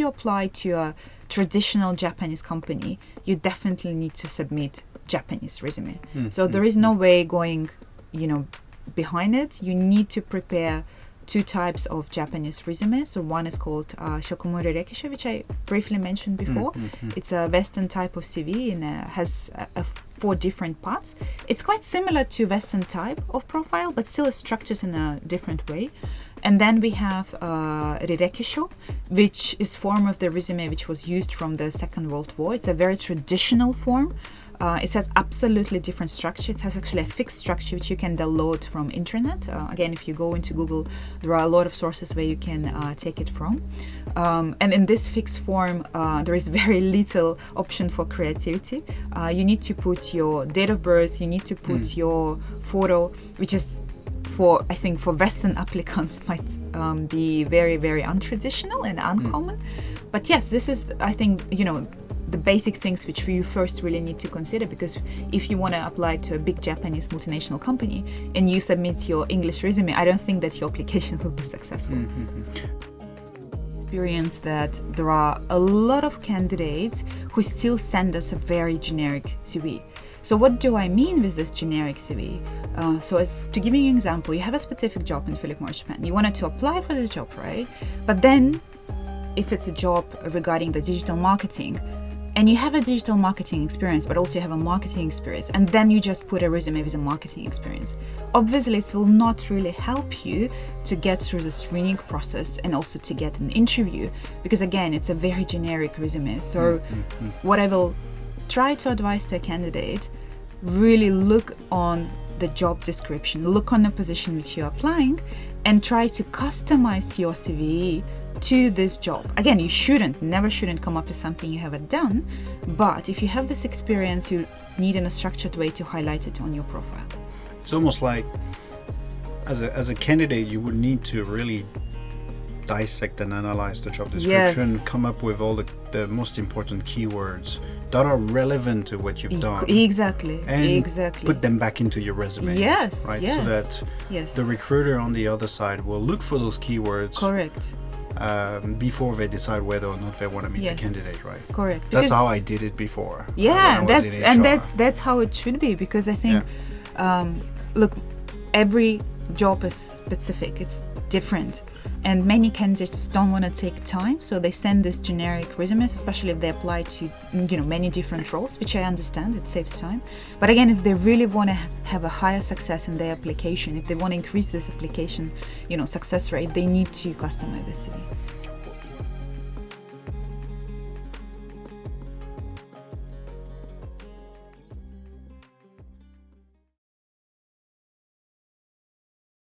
you apply to a traditional Japanese company, you definitely need to submit Japanese resume. So there is no way going, behind it. You need to prepare two types of Japanese resume. So one is called Shokomuri Rekisho, which I briefly mentioned before. It's a Western type of CV and has 4 different parts. It's quite similar to Western type of profile, but still is structured in a different way. And then we have Rirekisho, which is form of the resume which was used from the Second World War. It's a very traditional form. It has absolutely different structure. It has actually a fixed structure which you can download from internet. Again, if you go into Google, there are a lot of sources where you can take it from. And in this fixed form, there is very little option for creativity. You need to put your date of birth, you need to put your photo, which is for Western applicants might be very, very untraditional and uncommon. But yes, this is, I think, the basic things which you first really need to consider, because if you want to apply to a big Japanese multinational company and you submit your English resume, I don't think that your application will be successful. Experience that there are a lot of candidates who still send us a very generic CV. So what do I mean with this generic CV? So as to give you an example, you have a specific job in Philip Morris Japan. You wanted to apply for this job, right? But then if it's a job regarding the digital marketing, and you have a digital marketing experience, but also you have a marketing experience, and then you just put a resume with a marketing experience, obviously it will not really help you to get through the screening process and also to get an interview, because again, it's a very generic resume. So what I will try to advise to a candidate, really look on the job description, look on the position which you're applying, and try to customize your CV to this job. Again, you never shouldn't come up with something you haven't done, but if you have this experience, you need in a structured way to highlight it on your profile. It's almost like as a candidate, you would need to really dissect and analyze the job description, come up with all the most important keywords that are relevant to what you've done. Exactly. Put them back into your resume. Yes. Right? Yes. So that the recruiter on the other side will look for those keywords. Correct. Before they decide whether or not they want to meet the candidate, right? Correct. That's how I did it before. Yeah, that's how it should be, because I think, look, every job is specific. It's different. And many candidates don't want to take time, so they send this generic resumes, especially if they apply to many different roles, which I understand, it saves time. But again, if they really want to have a higher success in their application, if they want to increase this application success rate, they need to customize the CV.